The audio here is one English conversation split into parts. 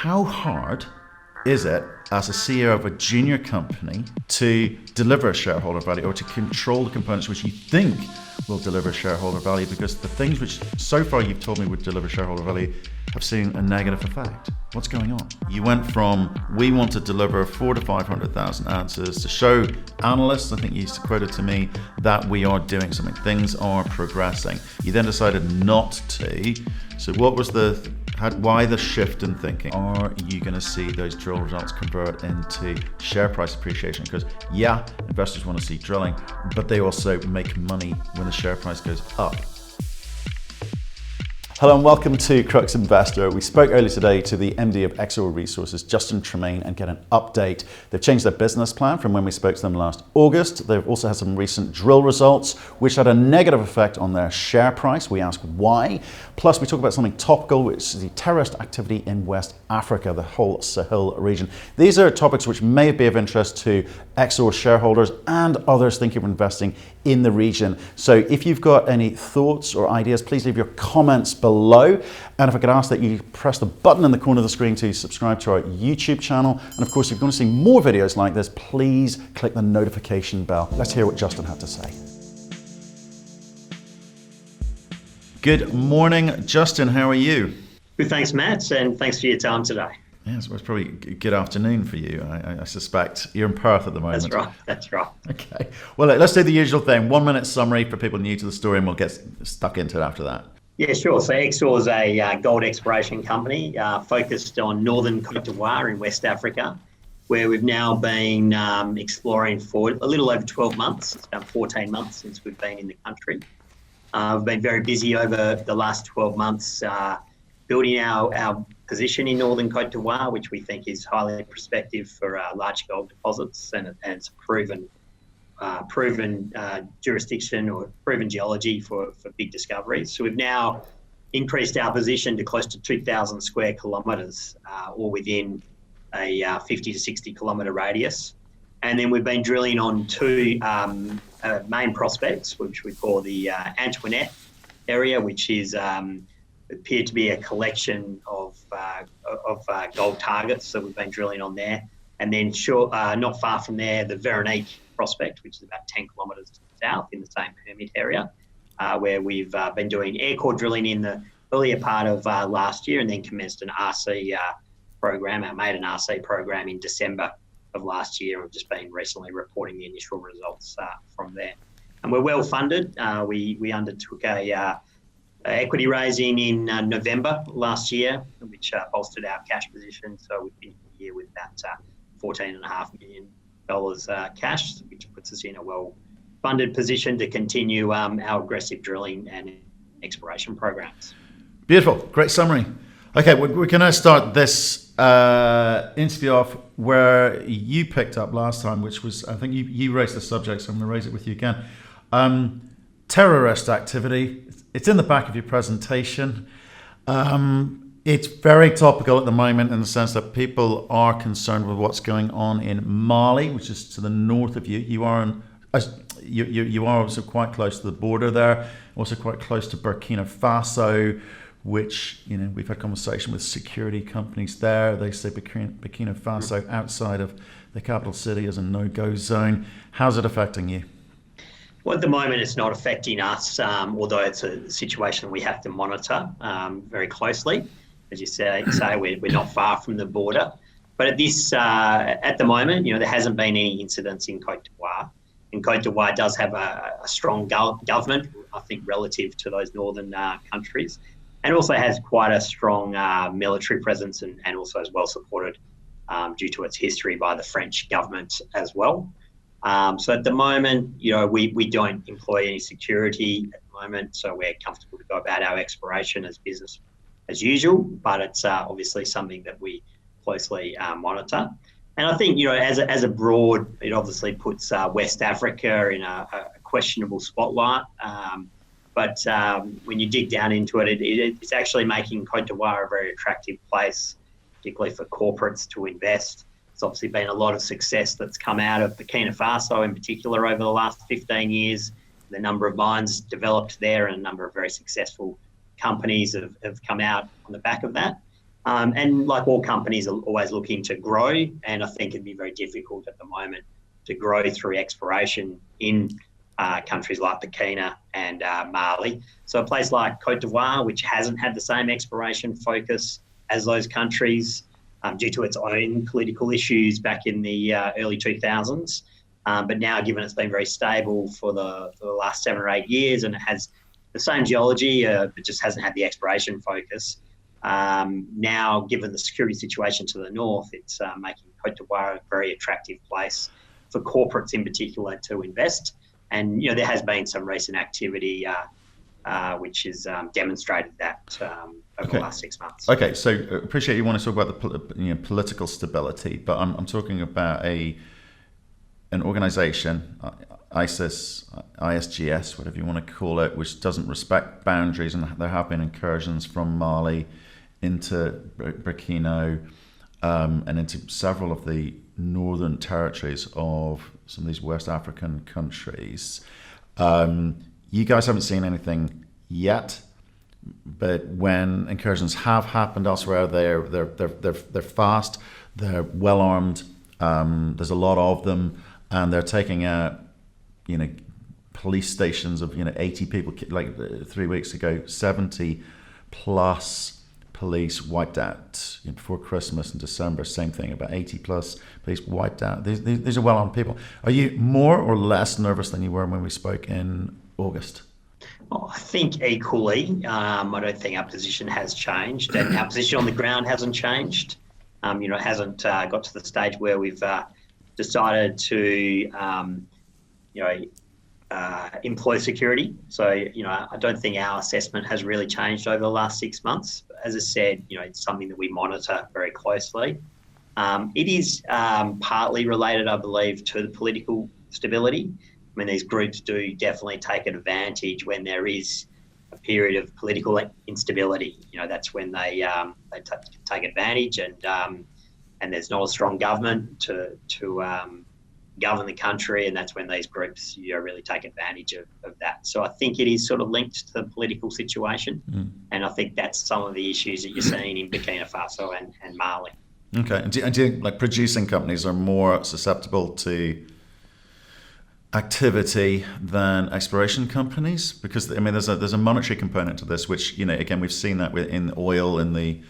how hard is it as a CEO of a junior company to deliver shareholder value or to control the components which you think will deliver shareholder value? Because the things which so far you've told me would deliver shareholder value have seen a negative effect. What's going on? You went from, we want to deliver 400,000 to 500,000 ounces to show analysts, I think you quoted to me, that we are doing something. Things are progressing. You then decided not to. So what was why the shift in thinking? Are you going to see those drill results convert into share price appreciation? Because investors want to see drilling, but they also make money when the share price goes up. Hello and welcome to Crux Investor. We spoke earlier today to the MD of Exore Resources, Justin Tremain, and get an update. They've changed their business plan from when we spoke to them last August. They've also had some recent drill results, which had a negative effect on their share price. We ask why. Plus, we talk about something topical, which is the terrorist activity in West Africa, the whole Sahel region. These are topics which may be of interest to Exore shareholders and others thinking of investing in the region. So if you've got any thoughts or ideas, please leave your comments below. And if I could ask that you press the button in the corner of the screen to subscribe to our YouTube channel. And of course, if you want to see more videos like this, please click the notification bell. Let's hear what Justin had to say. Good morning, Justin. How are you? Good, thanks, Matt, and thanks for your time today. Yes, well, it's probably a good afternoon for you. I suspect you're in Perth at the moment. That's right. Okay. Well, let's do the usual thing. 1 minute summary for people new to the story, and we'll get stuck into it after that. Yeah, sure. So Exore is a gold exploration company focused on northern Côte d'Ivoire in West Africa, where we've now been exploring for a little over 12 months. It's about 14 months since we've been in the country. We've been very busy over the last 12 months building our position in northern Côte d'Ivoire, which we think is highly prospective for large gold deposits, and it's proven jurisdiction or proven geology for big discoveries. So we've now increased our position to close to 2,000 square kilometres, or within a 50 to 60 kilometre radius. And then we've been drilling on two main prospects, which we call the Antoinette area, which is appeared to be a collection of gold targets that we've been drilling on there. And then not far from there, the Veronique prospect, which is about 10 kilometres to the south in the same permit area, where we've been doing air core drilling in the earlier part of last year, and then commenced an RC program, our Maiden RC program, in December of last year. We've just been recently reporting the initial results from there. And we're well funded. We undertook a equity raising in November last year, which bolstered our cash position. So we finished the year with about $14.5 million cash, which puts us in a well-funded position to continue our aggressive drilling and exploration programs. Beautiful, great summary. Okay, we're going to start this interview off where you picked up last time, which was, I think you raised the subject, so I'm going to raise it with you again. Terrorist activity. It's in the back of your presentation. It's very topical at the moment in the sense that people are concerned with what's going on in Mali, which is to the north of you. You are also quite close to the border there, also quite close to Burkina Faso, which, we've had conversation with security companies there. They say Burkina Faso outside of the capital city is a no-go zone. How's it affecting you? Well, at the moment, it's not affecting us, although it's a situation we have to monitor very closely. As you say, we're not far from the border. But at the moment, there hasn't been any incidents in Côte d'Ivoire. And Côte d'Ivoire does have a strong government, I think, relative to those northern countries, and also has quite a strong military presence and also is well supported due to its history by the French government as well. So at the moment, we don't employ any security at the moment, so we're comfortable to go about our exploration as business as usual, but it's obviously something that we closely monitor. And I think, as a broad, it obviously puts West Africa in a questionable spotlight. But when you dig down into it, it's actually making Côte d'Ivoire a very attractive place, particularly for corporates to invest. It's obviously been a lot of success that's come out of Burkina Faso in particular over the last 15 years. The number of mines developed there and a number of very successful companies have come out on the back of that. And like all companies are always looking to grow, and I think it'd be very difficult at the moment to grow through exploration in countries like Burkina and Mali. So a place like Côte d'Ivoire, which hasn't had the same exploration focus as those countries due to its own political issues back in the early 2000s. But now, given it's been very stable for the last 7 or 8 years, and it has the same geology, but just hasn't had the exploration focus. Now, given the security situation to the north, it's making Côte d'Ivoire a very attractive place for corporates in particular to invest. And, there has been some recent activity which has demonstrated that over the last 6 months. Okay, so appreciate you want to talk about the political stability, but I'm talking about an organization, ISGS, whatever you want to call it, which doesn't respect boundaries, and there have been incursions from Mali into Burkina and into several of the northern territories of some of these West African countries. You guys haven't seen anything yet, but when incursions have happened elsewhere, they're fast, they're well armed. There's a lot of them, and they're taking out, police stations of 80 people. Like 3 weeks ago, 70 plus police wiped out before Christmas and December. Same thing, about 80 plus police wiped out. These are well armed people. Are you more or less nervous than you were when we spoke in August? Oh, I think equally. I don't think our position has changed, and our position on the ground hasn't changed. It hasn't got to the stage where we've decided to, employ security. So, I don't think our assessment has really changed over the last 6 months. As I said, it's something that we monitor very closely. It is partly related, I believe, to the political stability. I mean, these groups do definitely take advantage when there is a period of political instability. That's when they take advantage, and there's not a strong government to govern the country, and that's when these groups really take advantage of that. So I think it is sort of linked to the political situation, and I think that's some of the issues that you're seeing in Burkina Faso and Mali. Okay, and do you think like producing companies are more susceptible to activity than exploration companies? Because there's a monetary component to this, which again we've seen that in oil in the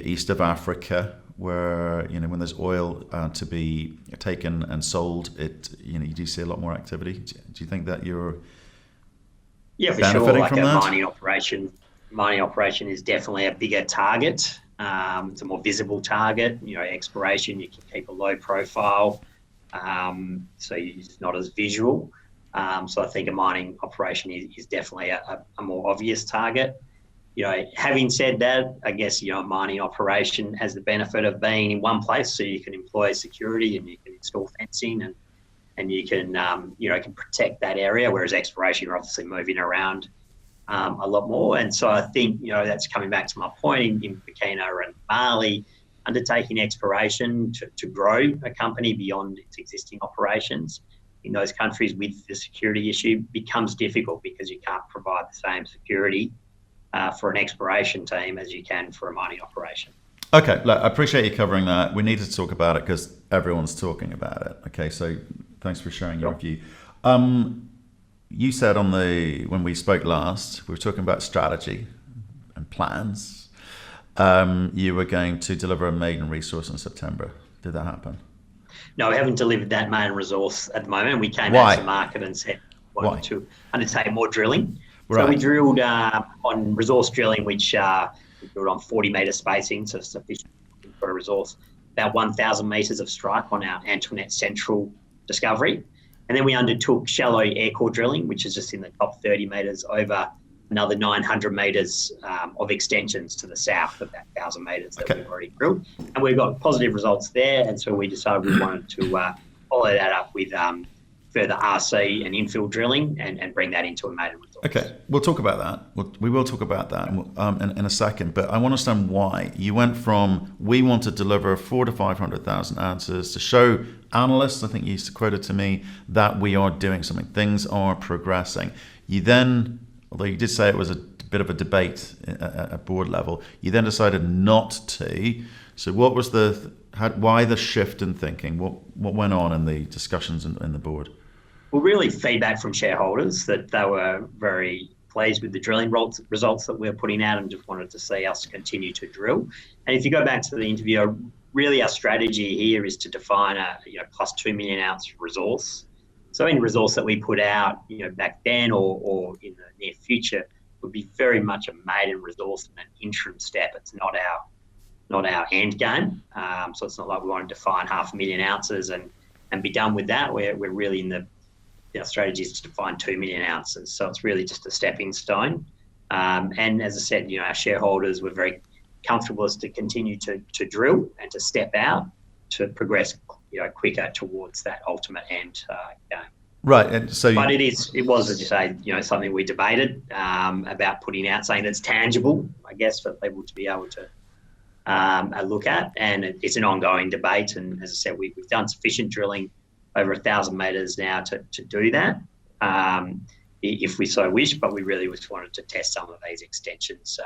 east of Africa, where when there's oil to be taken and sold, you do see a lot more activity. Do you think that you're for benefiting sure? Like from a that? mining operation is definitely a bigger target. It's a more visible target. Exploration, you can keep a low profile, so it's not as visual. So I think a mining operation is definitely a more obvious target. Having said that, I guess, a mining operation has the benefit of being in one place, so you can employ security and you can install fencing and you can, can protect that area, whereas exploration, you're obviously moving around a lot more. And so I think, that's coming back to my point in Burkina and Mali, undertaking exploration to grow a company beyond its existing operations in those countries with the security issue becomes difficult, because you can't provide the same security for an exploration team as you can for a mining operation. Okay, look, I appreciate you covering that. We need to talk about it because everyone's talking about it. Okay, so thanks for sharing your view. You said when we spoke last, we were talking about strategy and plans. You were going to deliver a maiden resource in September. Did that happen? No, we haven't delivered that maiden resource at the moment. We came out to the market and said we wanted to undertake more drilling. Right. So we drilled on resource drilling, which we drilled on 40 metre spacing, so sufficient for a resource, about 1,000 metres of strike on our Antoinette Central discovery. And then we undertook shallow air core drilling, which is just in the top 30 metres over another 900 metres of extensions to the south of that 1,000 metres that we've already drilled. And we got positive results there, and so we decided we wanted to follow that up with further RC and infill drilling and bring that into a maiden resource. Okay, we'll talk about that. We will talk about that in a second, but I want to understand why. You went from, we want to deliver 400,000 to 500,000 ounces to show analysts, I think you quoted to me, that we are doing something. Things are progressing. You then, although you did say it was a bit of a debate at board level. You then decided not to. So what was why the shift in thinking? What went on in the discussions in the board? Well, really feedback from shareholders that they were very pleased with the drilling results that we're putting out and just wanted to see us continue to drill. And if you go back to the interview, really our strategy here is to define a plus 2 million ounce resource. So any resource that we put out back then or in the near future would be very much a maiden resource and an interim step. It's not our end game. So it's not like we want to define 500,000 ounces and be done with that. We're really in our strategy is to define 2 million ounces. So it's really just a stepping stone. And as I said, our shareholders were very comfortable as to continue to drill and to step out to progress quicker towards that ultimate end game. Right, and so. But it was, as you say, something we debated about putting out, saying that's tangible, I guess, for people to be able to look at, and it's an ongoing debate. And as I said, we've done sufficient drilling over 1,000 metres now to do that, if we so wish. But we really just wanted to test some of these extensions,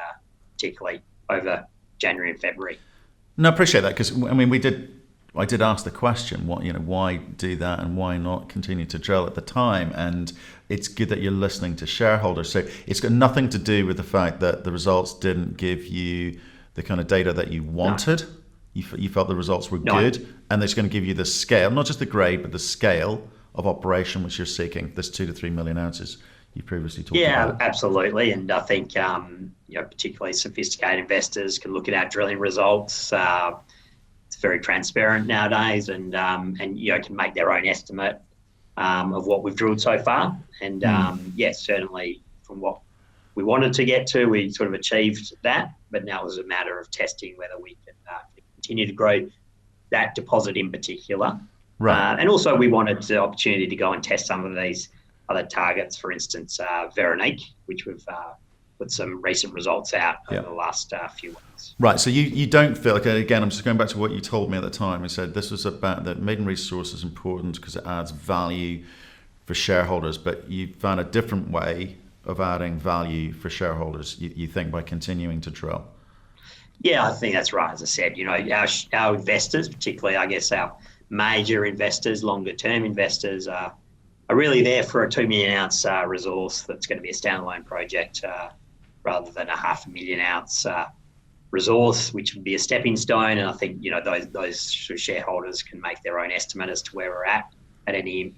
particularly over January and February. No, I appreciate that, because I did ask the question, why do that and why not continue to drill at the time? And it's good that you're listening to shareholders. So it's got nothing to do with the fact that the results didn't give you the kind of data that you wanted. No. You felt the results were good, and it's going to give you the scale, not just the grade, but the scale of operation which you're seeking, this 2 to 3 million ounces you previously talked about. Yeah, absolutely. And I think, particularly sophisticated investors can look at our drilling results. It's very transparent nowadays, and can make their own estimate of what we've drilled so far. And yes, certainly from what we wanted to get to, we sort of achieved that. But now it was a matter of testing whether we can continue to grow that deposit in particular. Right. And also we wanted the opportunity to go and test some of these other targets, for instance, Veronique, which we've put some recent results out over the last few weeks. Right, so you don't feel, okay, again, I'm just going back to what you told me at the time. You said this was about that Maiden resource is important because it adds value for shareholders, but you found a different way of adding value for shareholders, you think, by continuing to drill. Yeah, I think that's right. As I said, our investors, particularly, I guess, our major investors, longer-term investors, are really there for a 2 million ounce resource that's going to be a standalone project rather than a 500,000 ounce resource, which would be a stepping stone. And I think, those shareholders can make their own estimate as to where we're at any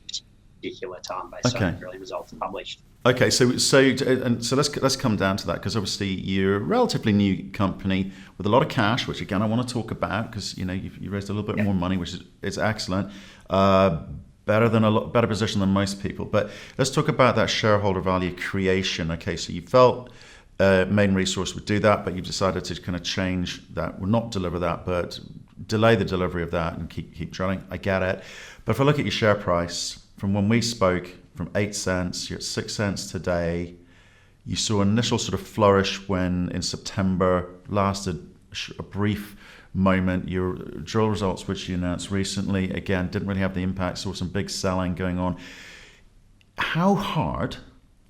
particular time based on the drilling results published. Okay, so let's come down to that, because obviously you're a relatively new company with a lot of cash, which again I want to talk about, because you raised a little bit more money, which is excellent, better position than most people. But let's talk about that shareholder value creation. Okay, so you felt Maiden Resource would do that, but you've decided to kind of change that, well, not deliver that, but delay the delivery of that and keep drilling. I get it, but if I look at your share price from when we spoke, from 8 cents, you're at 6 cents today. You saw an initial sort of flourish when in September, lasted a brief moment. Your drill results, which you announced recently, again, didn't really have the impact, saw some big selling going on. How hard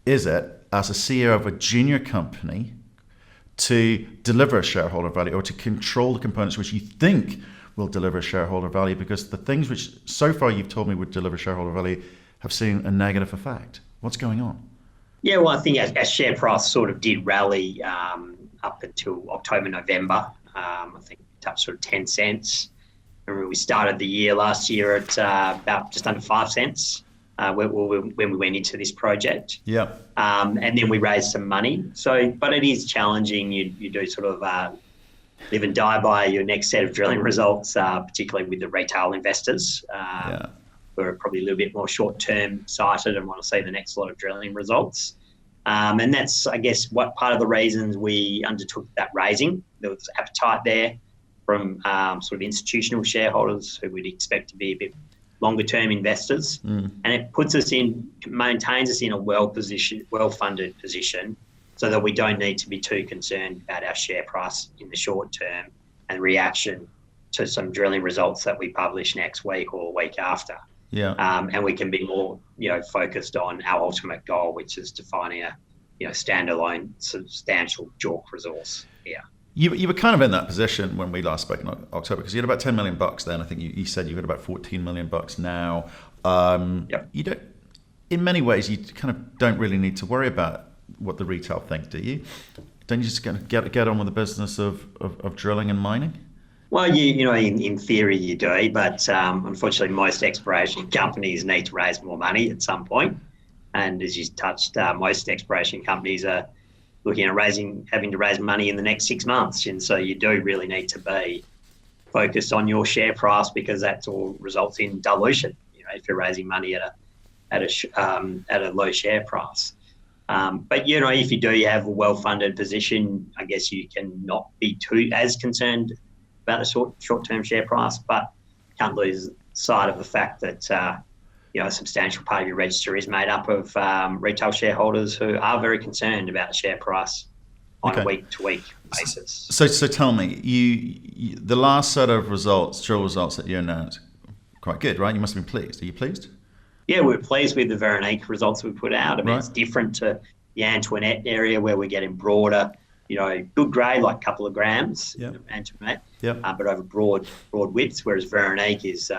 is it as a CEO of a junior company to deliver a shareholder value, or to control the components which you think will deliver shareholder value? Because the things which so far you've told me would deliver shareholder value have seen a negative effect. What's going on? Yeah, well, I think our share price sort of did rally up until October, November. I think it touched sort of 10 cents. I remember we started the year last year at about just under 5 cents when we went into this project. Yeah. And then we raised some money. But it is challenging. You do sort of live and die by your next set of drilling results, particularly with the retail investors. Who are probably a little bit more short-term sighted and want to see the next lot of drilling results. And that's, I guess, what part of the reasons we undertook that raising. There was appetite there from sort of institutional shareholders who we'd expect to be a bit longer-term investors. And it maintains us in a well-funded position, so that we don't need to be too concerned about our share price in the short term and reaction to some drilling results that we publish next week or week after. Yeah. And we can be more, focused on our ultimate goal, which is defining standalone substantial JORC resource here. You were kind of in that position when we last spoke in October, because you had about $10 million then. I think you said you got about $14 million now. Yep. You don't. In many ways, you kind of don't really need to worry about what the retail think, do you? Don't you just get on with the business of drilling and mining? Well, in theory you do, but unfortunately most exploration companies need to raise more money at some point. And as you touched, most exploration companies are looking at having to raise money in the next 6 months. And so you do really need to be focused on your share price, because that all results in dilution, if you're raising money at a low share price. But, if you do have a well-funded position, I guess you can not be too as concerned about the short-term share price, but can't lose sight of the fact that, a substantial part of your register is made up of retail shareholders who are very concerned about the share price on a week-to-week basis. So tell me, you the last set of drill results that you announced, quite good, right? You must have been pleased. Are you pleased? Yeah, we're pleased with the Veronique results we put out. I mean, It's different to the Antoinette area where we're getting broader, good grade, like a couple of grams, Antoinette, but over broad widths, whereas Veronique is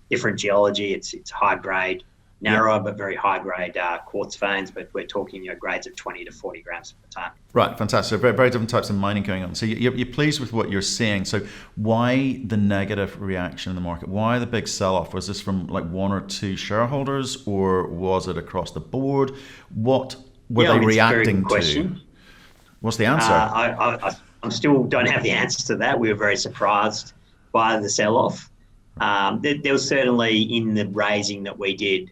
different geology. It's high grade, narrower but very high grade quartz veins, but we're talking grades of 20 to 40 grams per tonne. Right, fantastic. So very, very different types of mining going on. So you're pleased with what you're seeing. So why the negative reaction in the market? Why the big sell-off? Was this from like one or two shareholders, or was it across the board? What were they reacting to? What's the answer? I still don't have the answer to that. We were very surprised by the sell-off. There was certainly, in the raising that we did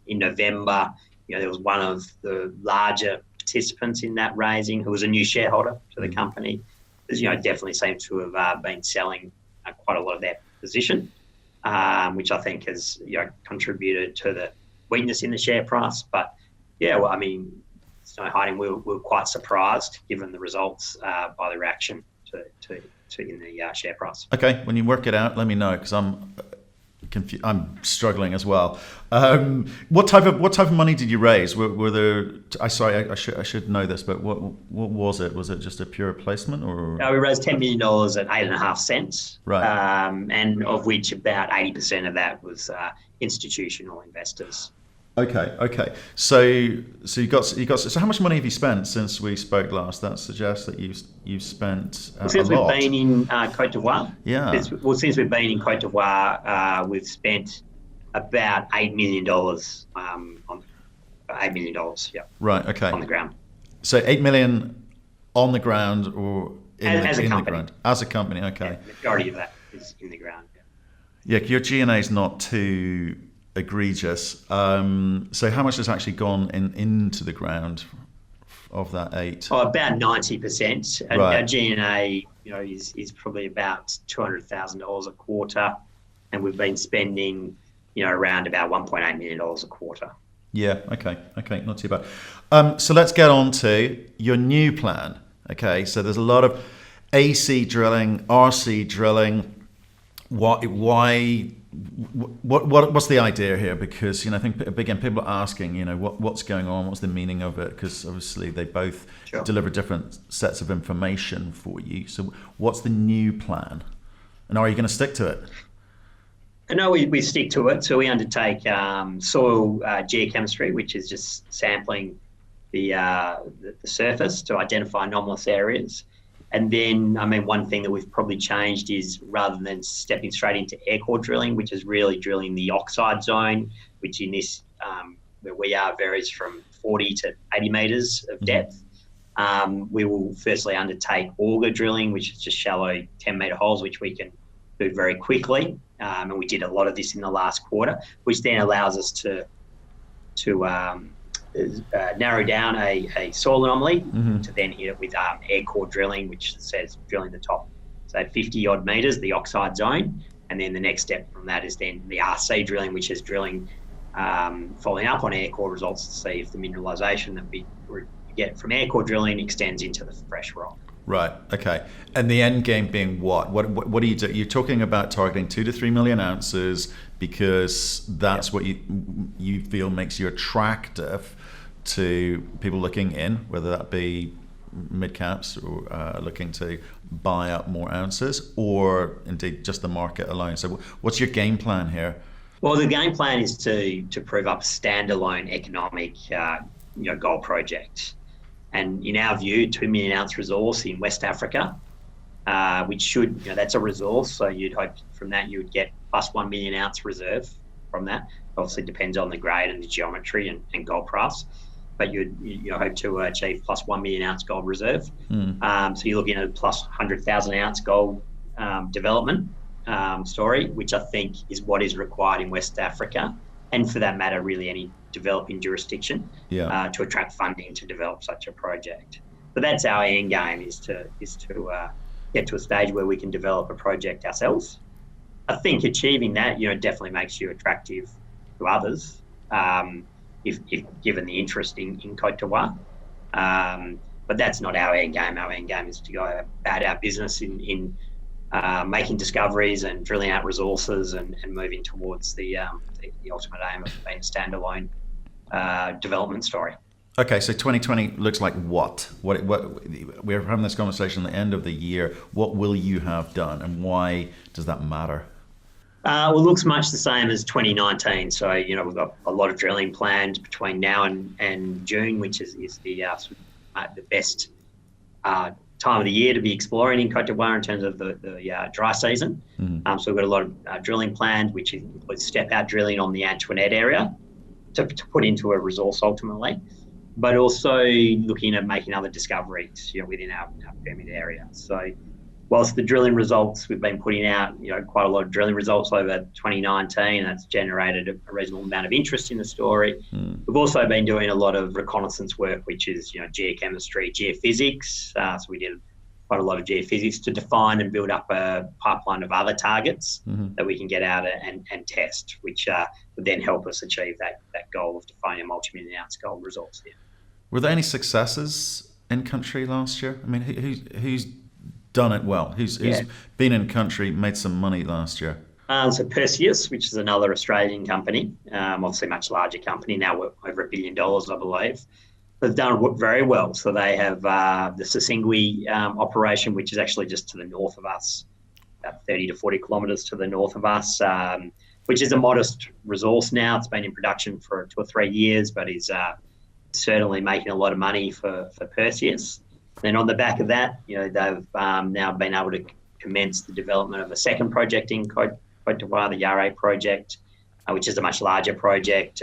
in November, there was one of the larger participants in that raising who was a new shareholder to the company. Definitely seems to have been selling quite a lot of their position, which I think has contributed to the weakness in the share price. But yeah, well, I mean, it's no hiding, we were quite surprised given the results by the reaction to in the share price. Okay, when you work it out, let me know, because I'm confused. I'm struggling as well. What type of money did you raise? Were there? I should know this, but what was it? Was it just a pure placement, or? We raised $10 million at 8.5 cents, right? And of which about 80% of that was institutional investors. Okay. So you got. So how much money have you spent since we spoke last? That suggests that you've spent a lot. Since we've been in Côte d'Ivoire. Yeah. Since we've been in Côte d'Ivoire, we've spent about $8 million on $8 million. Yeah. Right. Okay. On the ground. So $8 million on the ground, or in the ground as a company. Okay. Yeah, the majority of that is in the ground. Yeah. Your G&A is not too egregious. So how much has actually gone into the ground of that 8? Oh, about 90%. And right. Our G&A, is probably about $200,000 a quarter, and we've been spending, around about $1.8 million a quarter. Yeah. Okay. Not too bad. So let's get on to your new plan. Okay. So there's a lot of AC drilling, RC drilling. What's the idea here? Because I think again people are asking, what's going on, what's the meaning of it? Because obviously they both deliver different sets of information for you. So what's the new plan, and are you going to stick to it? No, we stick to it. So we undertake soil geochemistry, which is just sampling the surface to identify anomalous areas. And then, one thing that we've probably changed is, rather than stepping straight into air core drilling, which is really drilling the oxide zone, which in this, where we are, varies from 40 to 80 metres of depth. We will firstly undertake auger drilling, which is just shallow 10-metre holes, which we can do very quickly. And we did a lot of this in the last quarter, which then allows us to narrow down a soil anomaly to then hit it with air core drilling, which says drilling the top, so 50 odd metres, the oxide zone. And then the next step from that is then the RC drilling, which is drilling, following up on air core results to see if the mineralisation that we get from air core drilling extends into the fresh rock. Right. Okay. And the end game being what? What do you do? You're talking about targeting 2 to 3 million ounces because that's what you feel makes you attractive to people looking in, whether that be mid-caps or looking to buy up more ounces, or indeed just the market alone? So what's your game plan here? Well, the game plan is to prove up a standalone economic gold project. And in our view, 2 million ounce resource in West Africa, which should, that's a resource. So you'd hope from that you would get plus 1 million ounce reserve from that. Obviously depends on the grade and the geometry and gold price, but you hope to achieve plus 1 million ounce gold reserve. So you're looking at a plus 100,000 ounce gold development story, which I think is what is required in West Africa, and for that matter, really any developing jurisdiction to attract funding to develop such a project. But that's our end game, is to get to a stage where we can develop a project ourselves. I think achieving that, definitely makes you attractive to others, if given the interest in Côte d'Ivoire. But that's not our end game. Our end game is to go about our business in making discoveries and drilling out resources and moving towards the ultimate aim of being a standalone development story. Okay, so 2020 looks like what? We're having this conversation at the end of the year. What will you have done, and why does that matter? Well, it looks much the same as 2019. So, we've got a lot of drilling planned between now and June, which is the best time of the year to be exploring in Côte d'Ivoire in terms of the dry season. So we've got a lot of drilling planned, which includes step-out drilling on the Antoinette area to put into a resource ultimately, but also looking at making other discoveries, within our permit area. So whilst the drilling results, we've been putting out, quite a lot of drilling results over 2019, and that's generated a reasonable amount of interest in the story. We've also been doing a lot of reconnaissance work, which is, geochemistry, geophysics. So we did quite a lot of geophysics to define and build up a pipeline of other targets that we can get out and test, which would then help us achieve that goal of defining a multi-million ounce gold resource here. Were there any successes in country last year? I mean, who's done it well? Who's been in country, made some money last year? So Perseus, which is another Australian company, obviously a much larger company, now worth over $1 billion, I believe. They've done very well. So they have the Sisingui operation, which is actually just to the north of us, about 30 to 40 kilometres to the north of us, which is a modest resource now. It's been in production for 2 or 3 years, but is certainly making a lot of money for Perseus. Then on the back of that, they've now been able to commence the development of a second project in Côte d'Ivoire, the Yare project, which is a much larger project,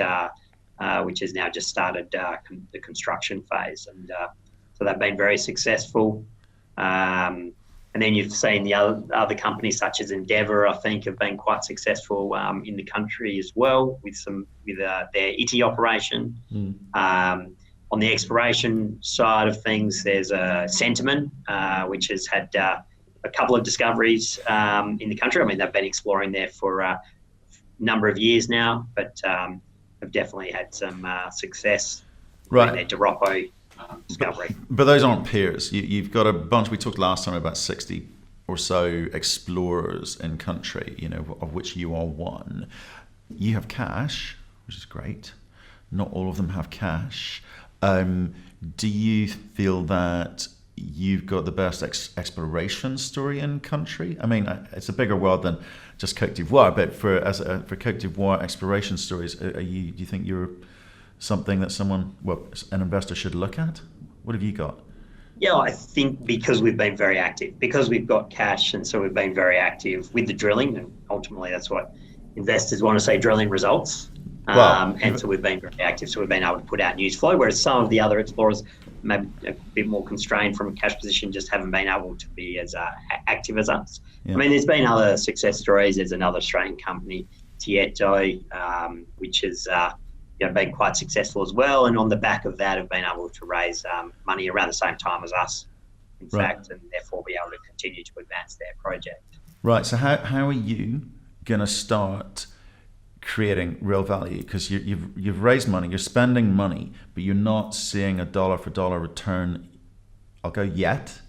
which has now just started the construction phase. And so they've been very successful. And then you've seen the other companies such as Endeavour, I think, have been quite successful in the country as well with their Ity operation. On the exploration side of things, there's Sentiment, which has had a couple of discoveries in the country. I mean, they've been exploring there for a number of years now, but have definitely had some success. Right. Their Doropo discovery. But those aren't peers. You've got a bunch. We talked last time about 60 or so explorers in country, of which you are one. You have cash, which is great. Not all of them have cash. Do you feel that you've got the best exploration story in country? I mean, it's a bigger world than just Côte d'Ivoire, but for Côte d'Ivoire exploration stories, do you think you're something that an investor should look at? What have you got? Yeah, I think because we've been very active, because we've got cash, and so we've been very active with the drilling, and ultimately that's what investors want to see, drilling results. And so we've been very active, so we've been able to put out news flow, whereas some of the other explorers, maybe a bit more constrained from a cash position, just haven't been able to be as active as us. Yeah. I mean, there's been other success stories. There's another Australian company, Tieto, which has been quite successful as well, and on the back of that have been able to raise money around the same time as us, in fact, and therefore be able to continue to advance their project. Right, so how are you going to start creating real value? Because you've raised money, you're spending money, but you're not seeing a dollar for dollar return, I'll go yet.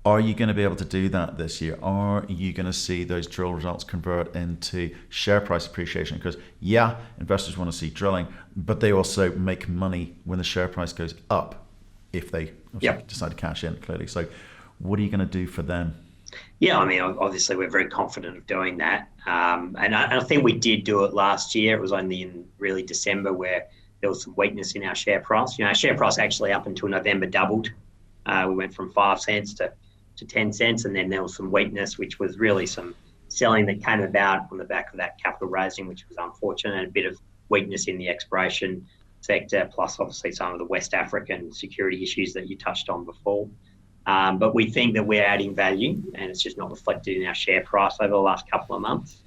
Are you going to be able to do that this year? Are you going to see those drill results convert into share price appreciation? Because yeah, investors want to see drilling, but they also make money when the share price goes up if they decide to cash in, clearly. So what are you going to do for them? Yeah, I mean, obviously we're very confident of doing that. And I think we did do it last year. It was only in really December where there was some weakness in our share price. Our share price actually up until November doubled. We went from 5 cents to 10 cents, and then there was some weakness, which was really some selling that came about on the back of that capital raising, which was unfortunate, and a bit of weakness in the exploration sector, plus obviously some of the West African security issues that you touched on before. But we think that we're adding value, and it's just not reflected in our share price over the last couple of months.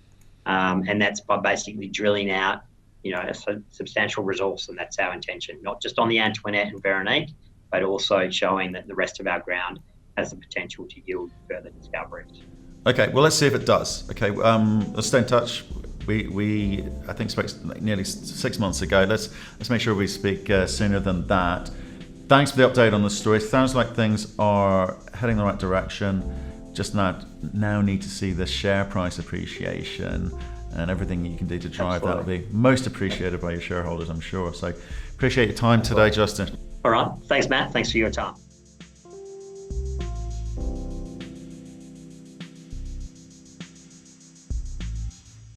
And that's by basically drilling out, a substantial resource, and that's our intention, not just on the Antoinette and Veronique, but also showing that the rest of our ground has the potential to yield further discoveries. Okay, well, let's see if it does. Okay, let's stay in touch. We I think spoke nearly 6 months ago. Let's make sure we speak sooner than that. Thanks for the update on the story. It sounds like things are heading in the right direction. Just now need to see the share price appreciation, and everything you can do to drive that will be most appreciated by your shareholders, I'm sure. So appreciate your time today, Justin. All right. Thanks, Matt. Thanks for your time.